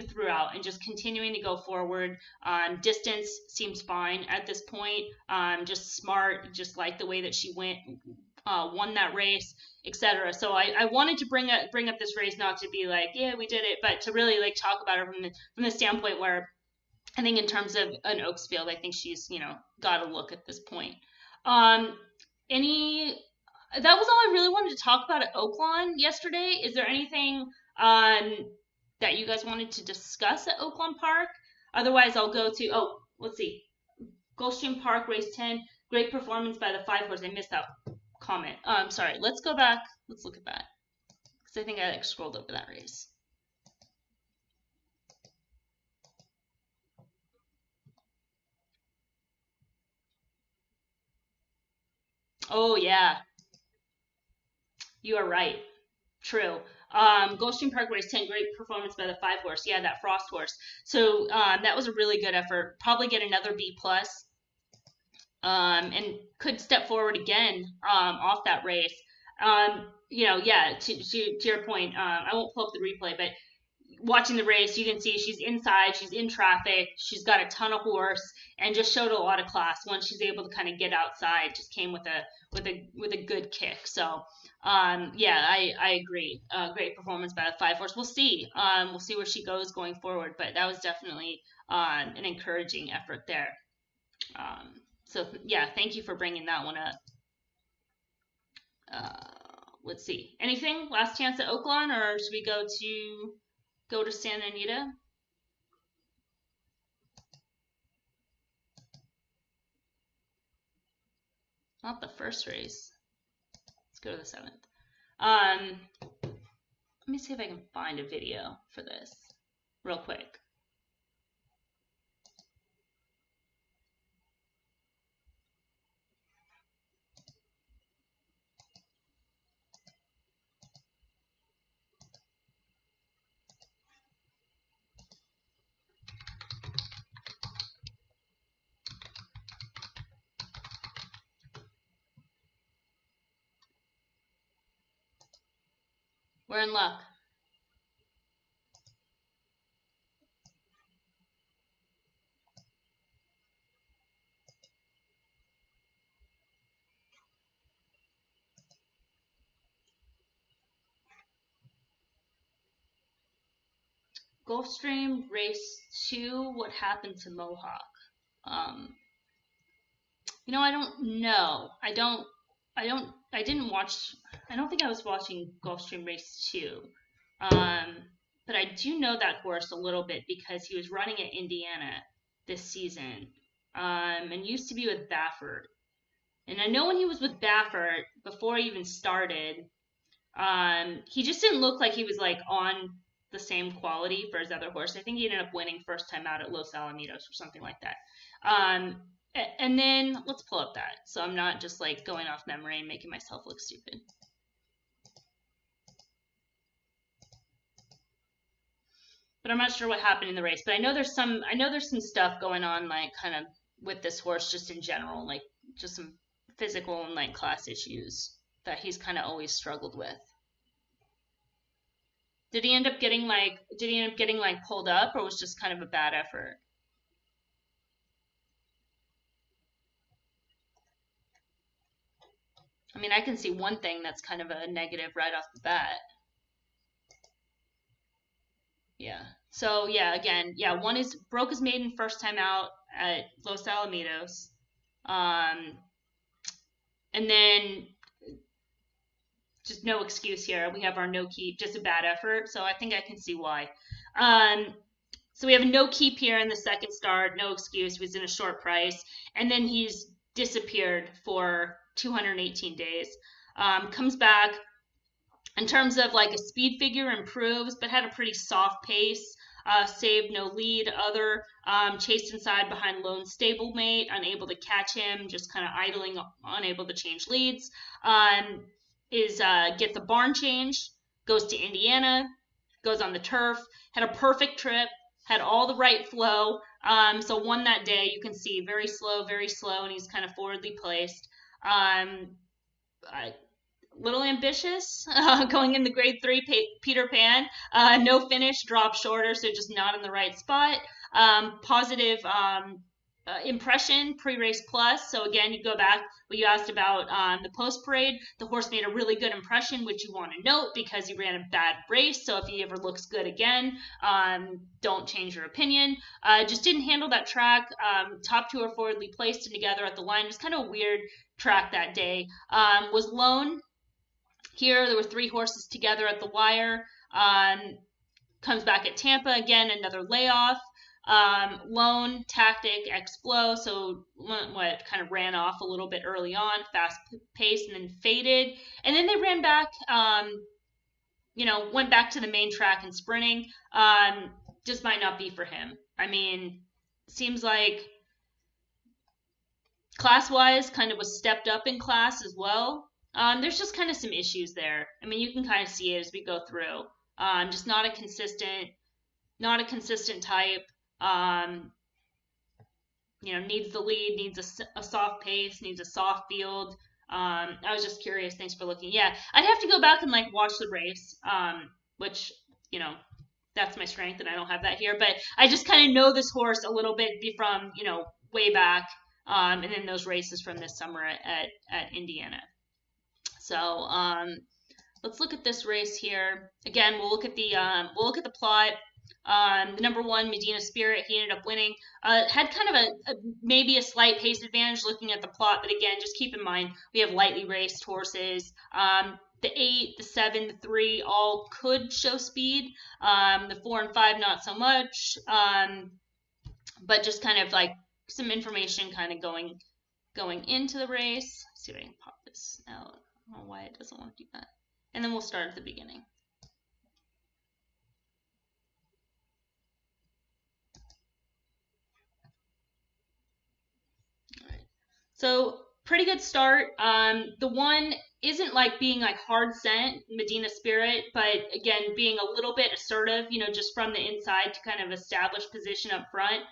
throughout and just continuing to go forward. Distance seems fine at this point. Just smart, just like the way that she won that race, etc. So I wanted to bring up this race, not to be like, yeah, we did it, but to really like talk about her from the standpoint where I think in terms of an Oaks field, I think she's got a look at this point. That was all I really wanted to talk about at Oaklawn yesterday. Is there anything that you guys wanted to discuss at Oaklawn Park? Otherwise, I'll go to, let's see. Gulfstream Park, race 10. Great performance by the 5 horse. I missed that comment. Sorry. Let's go back. Let's look at that. Because I think I scrolled over that race. Oh, yeah. You are right. True. Gulfstream Park race 10, great performance by the 5 horse. Yeah, that Frost horse. So that was a really good effort. Probably get another B plus. And could step forward again off that race. Yeah, to your point, I won't pull up the replay, but watching the race, you can see she's inside, she's in traffic, she's got a ton of horse, and just showed a lot of class. Once she's able to kind of get outside, just came with a good kick. So I agree. Great performance by the 5 horse. We'll see. We'll see where she goes going forward, but that was definitely an encouraging effort there. So yeah, thank you for bringing that one up. Let's see. Anything? Last chance at Oaklawn, or should we go to Santa Anita? Not the first race. Let's go to the 7th. Let me see if I can find a video for this real quick. We're in luck. Gulfstream Race 2, what happened to Mohawk? Um, I don't know. I didn't watch, I don't think I was watching Gulfstream Race 2. But I do know that horse a little bit because he was running at Indiana this season, and used to be with Baffert. And I know when he was with Baffert, before he even started, he just didn't look like he was like on the same quality for his other horse. I think he ended up winning first time out at Los Alamitos or something like that. And then let's pull up that, so I'm not just like going off memory and making myself look stupid. But I'm not sure what happened in the race. But I know there's some stuff going on, like kind of with this horse just in general, like just some physical and like class issues that he's kind of always struggled with. Did he end up getting pulled up, or was just kind of a bad effort? I mean, I can see one thing that's kind of a negative right off the bat. Yeah. So yeah, again, yeah, one is broke his maiden first time out at Los Alamitos. And then just no excuse here. We have our no keep, just a bad effort. So I think I can see why. So we have a no keep here in the second start, no excuse. He was in a short price, and then he's disappeared for 218 days. Comes back. In terms of like a speed figure, improves, but had a pretty soft pace. Saved no lead. Other chased inside behind lone stablemate, unable to catch him, just kind of idling, unable to change leads. Gets a barn change, goes to Indiana, goes on the turf, had a perfect trip, had all the right flow. So won that day. You can see very slow, and he's kind of forwardly placed. Little ambitious going in the grade 3 Peter Pan. No finish, drop shorter, so just not in the right spot. Positive impression, pre-race plus. So again, you go back what you asked about the post parade. The horse made a really good impression, which you want to note because he ran a bad race. So if he ever looks good again, don't change your opinion. Just didn't handle that track. Top two are forwardly placed and together at the line. It was kind of a weird track that day. Was lone. Here, there were 3 horses together at the wire. Comes back at Tampa again, another layoff. Lone, tactic, X-Flow, so what kind of ran off a little bit early on, fast pace, and then faded. And then they ran back, went back to the main track and sprinting. Just might not be for him. I mean, seems like class-wise kind of was stepped up in class as well. There's just kind of some issues there. I mean, you can kind of see it as we go through. Just not a consistent type. Needs the lead, needs a soft pace, needs a soft field. I was just curious. Thanks for looking. Yeah, I'd have to go back and like watch the race, which, that's my strength and I don't have that here. But I just kind of know this horse a little bit from, way back, and then those races from this summer at Indiana. So let's look at this race here. Again, we'll look at the plot. The number 1, Medina Spirit, he ended up winning. Had kind of maybe a slight pace advantage looking at the plot, but again, just keep in mind we have lightly raced horses. The 8, the 7, the 3 all could show speed. The 4 and 5 not so much. But just kind of like some information kind of going into the race. Let's see if I can pop this out. I don't know why it doesn't want to do that. And then we'll start at the beginning. All right. So pretty good start. The one isn't like being like hard sent, Medina Spirit, but again, being a little bit assertive, just from the inside to kind of establish position up front.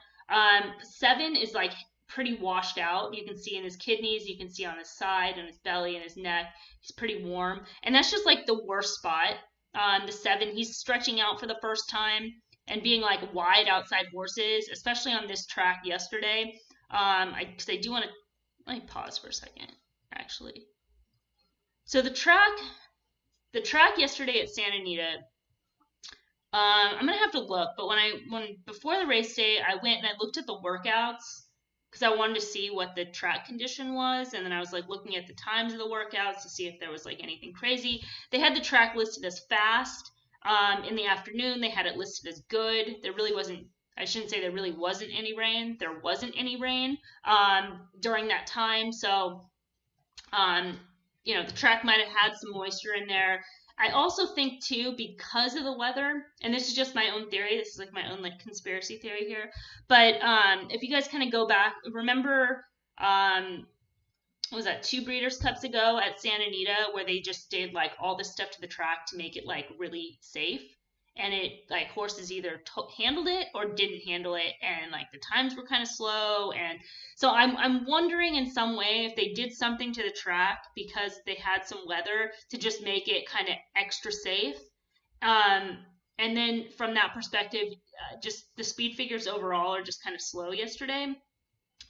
7 is like pretty washed out. You can see in his kidneys, you can see on his side, and his belly, and his neck. He's pretty warm, and that's just like the worst spot. The 7, he's stretching out for the first time and being like wide outside horses, especially on this track yesterday. I do want to let me pause for a second, actually. So the track yesterday at Santa Anita, I'm gonna have to look, but when before the race day, I went and I looked at the workouts because I wanted to see what the track condition was, and then I was like looking at the times of the workouts to see if there was like anything crazy. They had the track listed as fast. In the afternoon, they had it listed as good. There really wasn't. I shouldn't say there really wasn't any rain. There wasn't any rain during that time, so um, the track might have had some moisture in there. I also think too, because of the weather, and this is just my own theory. This is like my own like conspiracy theory here. But if you guys kind of go back, remember, what was that, 2 Breeders' Cups ago at Santa Anita, where they just did like all this stuff to the track to make it like really safe, and it like horses either handled it or didn't handle it, and like the times were kind of slow. And so I'm wondering in some way if they did something to the track because they had some weather to just make it kind of extra safe. um and then from that perspective, just the speed figures overall are just kind of slow yesterday.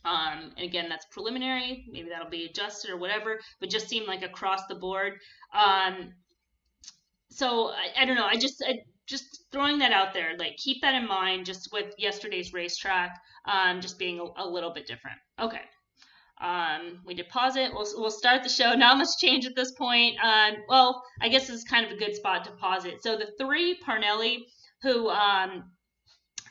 And again, that's preliminary. Maybe that'll be adjusted or whatever, but just seemed like across the board. Um, so I don't know. I just throwing that out there. Like keep that in mind, just with yesterday's racetrack, just being a little bit different. Okay. We did pause it. We'll start the show. Not much change at this point. Well, I guess this is kind of a good spot to pause it. So the 3 Parnelli, who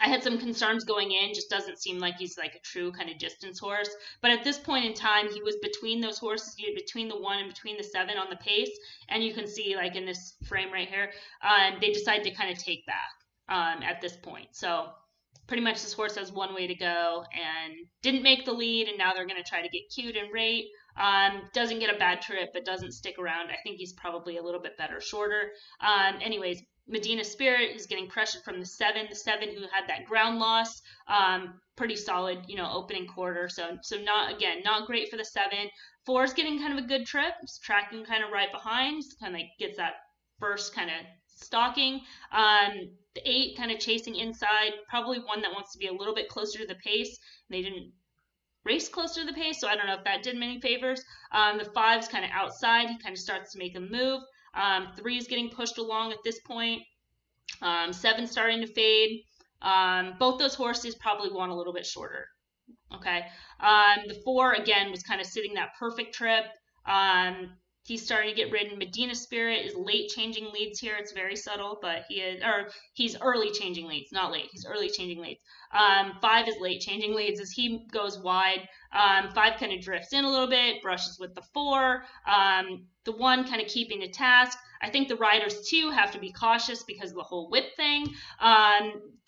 I had some concerns going in. Just doesn't seem like he's like a true kind of distance horse. But at this point in time, he was between those horses, between the 1 and between the 7 on the pace. And you can see like in this frame right here, they decided to kind of take back at this point. So pretty much this horse has one way to go and didn't make the lead. And now they're going to try to get cute and rate. Doesn't get a bad trip, but doesn't stick around. I think he's probably a little bit better shorter. Anyways, Medina Spirit is getting pressured from the 7. The 7 who had that ground loss, pretty solid, opening quarter. So not great for the 7. 4 is getting kind of a good trip. It's tracking kind of right behind. Kind of gets that first kind of stalking. The 8 kind of chasing inside. Probably one that wants to be a little bit closer to the pace. They didn't race closer to the pace, so I don't know if that did many favors. The 5's kind of outside. He kind of starts to make a move. 3 is getting pushed along at this point. 7 starting to fade. Both those horses probably want a little bit shorter. Okay. The 4 again was kind of sitting that perfect trip. He's starting to get ridden. Medina Spirit is late changing leads here. It's very subtle, but he's early changing leads, not late. He's early changing leads. 5 is late changing leads as he goes wide. 5 kind of drifts in a little bit, brushes with the 4. The 1 kind of keeping the task. I think the riders too have to be cautious because of the whole whip thing.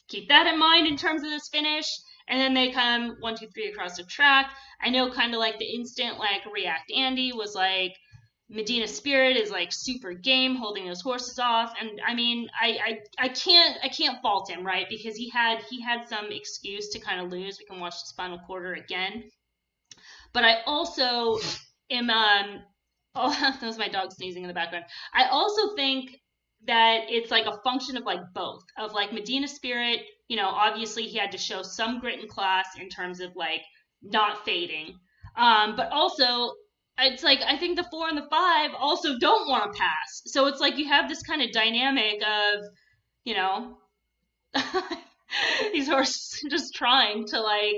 Keep that in mind in terms of this finish. And then they come 1, 2, 3 across the track. I know kind of like the instant like React Andy was like, Medina Spirit is like super game holding those horses off, and I mean I can't fault him, right? Because he had some excuse to kind of lose. We can watch this final quarter again, but I also am oh, that was my dog sneezing in the background. I also think that it's like a function of like both of like Medina Spirit. Obviously he had to show some grit and class in terms of like not fading, but also it's like I think the 4 and the 5 also don't want to pass. So it's like you have this kind of dynamic of, these horses just trying to like,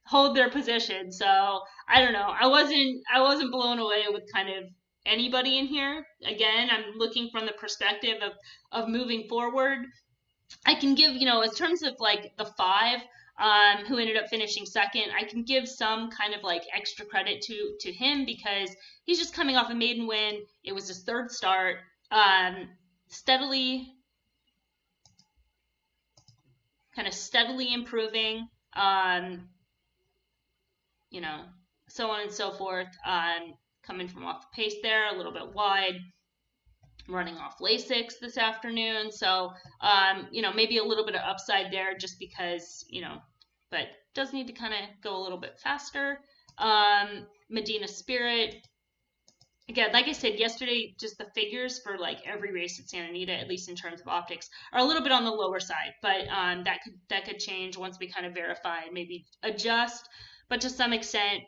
hold their position. So I don't know. I wasn't blown away with kind of anybody in here. Again, I'm looking from the perspective of moving forward. I can give, in terms of like the 5, who ended up finishing second, I can give some kind of like extra credit to him because he's just coming off a maiden win. It was his 3rd start. Steadily improving. So on and so forth. Coming from off the pace there, a little bit wide. Running off Lasix this afternoon, so maybe a little bit of upside there just because but does need to kind of go a little bit faster. Medina Spirit, again, like I said yesterday, just the figures for like every race at Santa Anita, at least in terms of optics, are a little bit on the lower side, but that could change once we kind of verify and maybe adjust. But to some extent,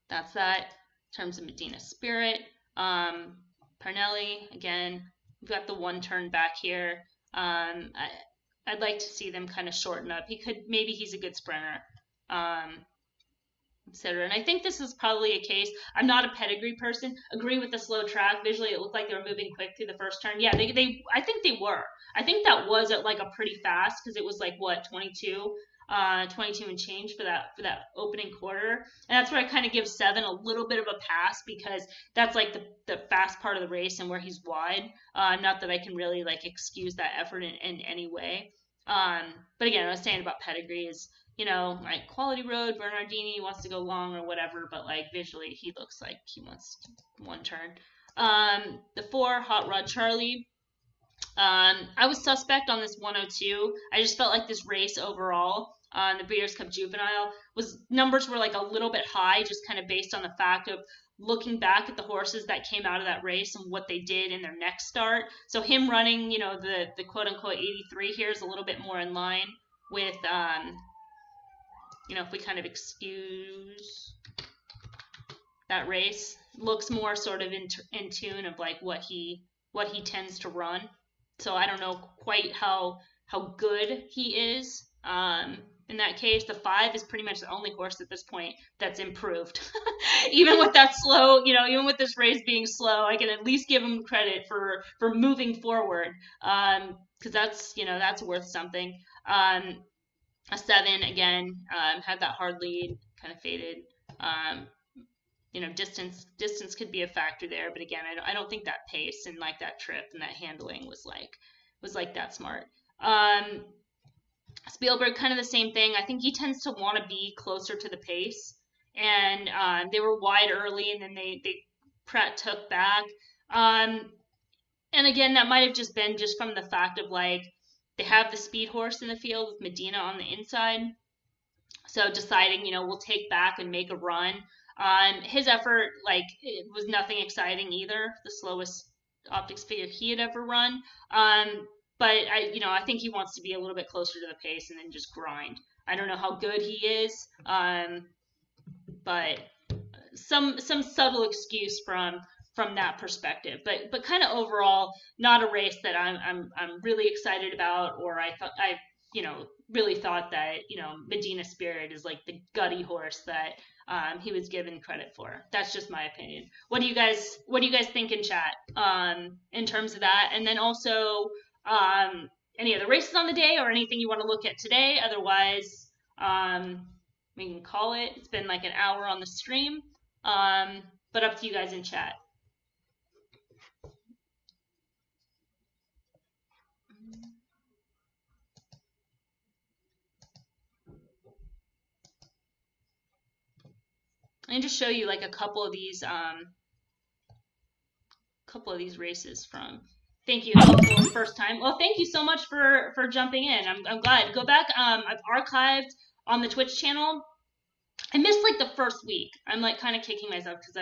that's that in terms of Medina Spirit. Parnelli, again, We've got the one turn back here. I'd like to see them kind of shorten up. Maybe he's a good sprinter. Etc. And I think this is probably a case. I'm not a pedigree person. Agree with the slow track. Visually, it looked like they were moving quick through the first turn. Yeah, I think they were. I think that was at like a pretty fast because it was like what 22 and change for that opening quarter. And that's where I kind of give 7 a little bit of a pass because that's like the fast part of the race and where he's wide. Not that I can really like excuse that effort in any way. But again, I was saying about pedigree is, like quality road, Bernardini wants to go long or whatever, but like visually he looks like he wants one turn. The 4, Hot Rod Charlie. I was suspect on this 102. I just felt like this race overall on the Breeders' Cup Juvenile numbers were like a little bit high, just kind of based on the fact of looking back at the horses that came out of that race and what they did in their next start. So him running, the quote unquote 83 here is a little bit more in line with, if we kind of excuse that race, looks more sort of in tune of like what he tends to run. So I don't know quite how good he is. In that case, the 5 is pretty much the only horse at this point that's improved. Even with that slow, even with this race being slow, I can at least give him credit for moving forward. Because that's worth something. A 7 again, had that hard lead, kind of faded. Distance could be a factor there, but again, I don't think that pace and like that trip and that handling was like that smart. Spielberg, kind of the same thing. I think he tends to want to be closer to the pace, and they were wide early, and then they Pratt took back. And again, that might have just been just from the fact of like they have the speed horse in the field with Medina on the inside, so deciding we'll take back and make a run. His effort, like, it was nothing exciting either. The slowest optics figure he had ever run. But I think he wants to be a little bit closer to the pace and then just grind. I don't know how good he is, but some subtle excuse from that perspective. But kind of overall, not a race that I'm really excited about, or I really thought that Medina Spirit is like the gutty horse that he was given credit for. That's just my opinion. What do you guys think in chat in terms of that? And then also any other races on the day or anything you want to look at today? Otherwise, we can call it. It's been like an hour on the stream, but up to you guys in chat. And just show you like a couple of these races from. Thank you. First time. Well, thank you so much for jumping in. I'm glad. Go back. I've archived on the Twitch channel. I missed like the first week. I'm like kind of kicking myself because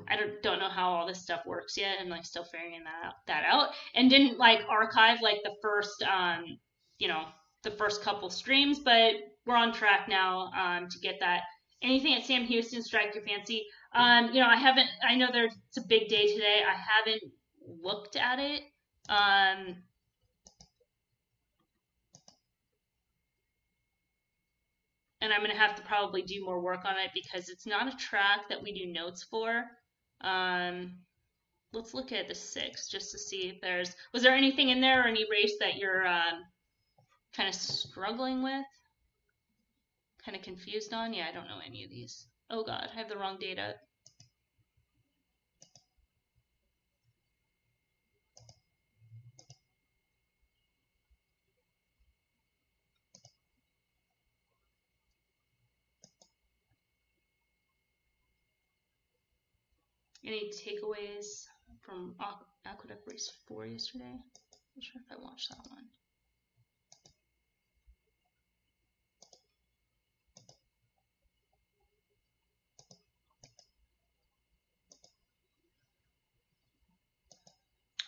I don't know how all this stuff works yet. I'm like still figuring that out, and didn't like archive like the first the first couple streams, but we're on track now to get that. Anything at Sam Houston strike your fancy? I know it's a big day today. I haven't looked at it. And I'm going to have to probably do more work on it because it's not a track that we do notes for. Let's look at the 6 just to see if was there anything in there or any race that you're kind of struggling with? Kind of confused on? Yeah, I don't know any of these. Oh God, I have the wrong data. Any takeaways from Aqueduct Race 4 yesterday? I'm not sure if I watched that one.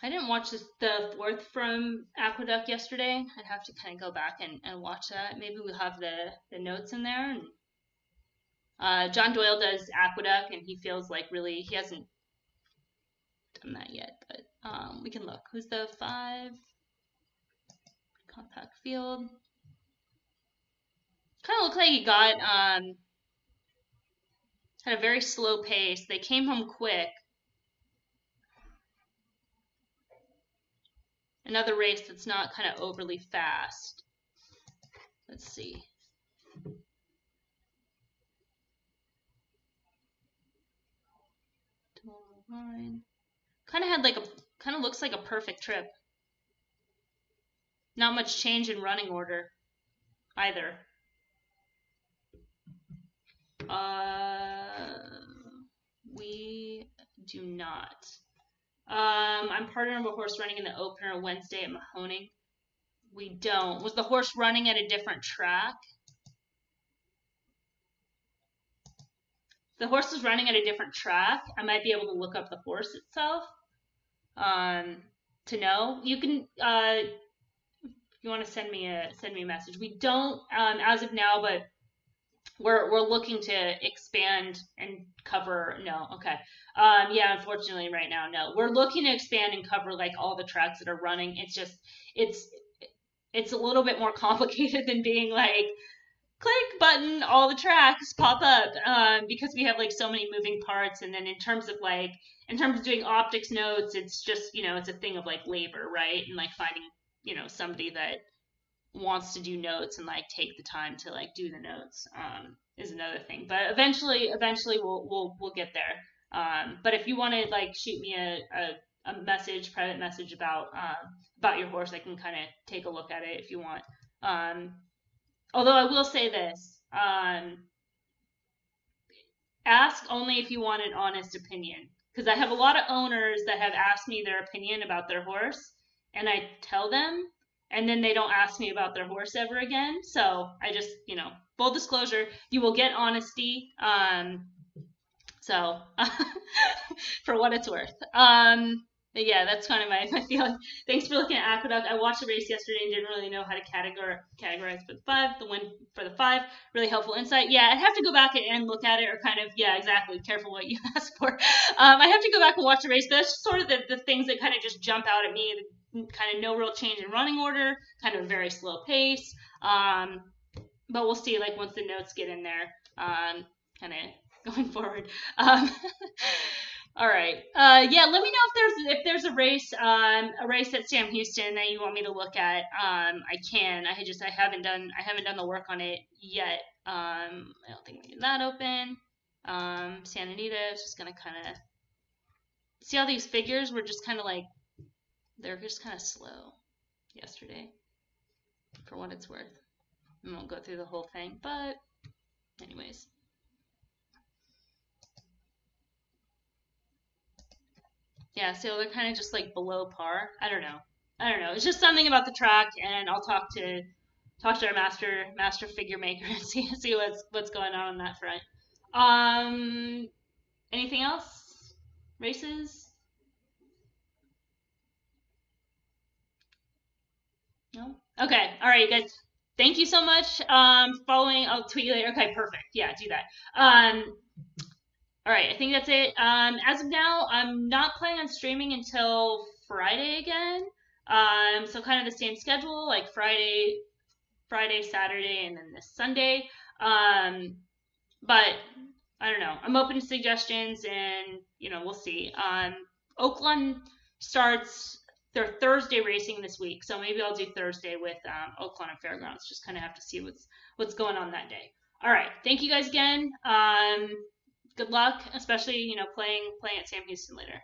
I didn't watch the 4th from Aqueduct yesterday. I'd have to kind of go back and watch that. Maybe we'll have the notes in there. And John Doyle does Aqueduct, and he feels like really he hasn't done that yet, but We can look. Who's the 5? Compact field. Kind of looked like he got had a very slow pace. They came home quick. Another race that's not kind of overly fast. Let's see. Kind of looks like a perfect trip. Not much change in running order either. We do not. I'm partnering with a horse running in the opener Wednesday at Mahoning. We don't. Was the horse running at a different track? The horse was running at a different track. I might be able to look up the horse itself to know. You can if you want to send me a message. We don't as of now, but we're looking to expand and cover. No, okay. Yeah, unfortunately, right now, no. We're looking to expand and cover like all the tracks that are running. It's just it's a little bit more complicated than being like click button, all the tracks pop up because we have like so many moving parts. And then in terms of doing optics notes, it's just it's a thing of like labor, right? And like finding somebody that wants to do notes and like take the time to like do the notes is another thing. But eventually we'll get there. But if you want to like shoot me a message, private message about your horse, I can kind of take a look at it if you want. Although I will say this, ask only if you want an honest opinion. Because I have a lot of owners that have asked me their opinion about their horse, and I tell them, and then they don't ask me about their horse ever again. So I just, full disclosure, you will get honesty. So for what it's worth. But yeah, that's kind of my feeling. Thanks for looking at Aqueduct. I watched the race yesterday and didn't really know how to categorize for the 5. The win for the 5. Really helpful insight. Yeah, I'd have to go back and look at it, or kind of, yeah, exactly. Careful what you ask for. I have to go back and watch the race, but that's just sort of the things that kind of just jump out at me. Kind of no real change in running order, kind of a very slow pace. But we'll see, like, once the notes get in there, kind of going forward. All right. Yeah, let me know if there's a race at Sam Houston that you want me to look at. I can. I haven't done the work on it yet. I don't think we get that open. Santa Anita is just gonna kind of see all these figures were just kind of like they're just kind of slow yesterday, for what it's worth. I won't go through the whole thing, but anyways. Yeah, so they're kind of just like below par. I don't know. It's just something about the track, and I'll talk to our master figure maker and see what's going on that front. Anything else? Races? No? Okay. All right, guys. Thank you so much. Following, I'll tweet you later. Okay, perfect. Yeah, do that. All right, I think that's it. As of now, I'm not planning on streaming until Friday again. So kind of the same schedule, like Friday, Saturday, and then this Sunday. But I don't know. I'm open to suggestions, and we'll see. Oakland starts their Thursday racing this week, so maybe I'll do Thursday with Oakland and Fairgrounds. Just kind of have to see what's going on that day. All right, thank you guys again. Good luck, especially playing at Sam Houston later.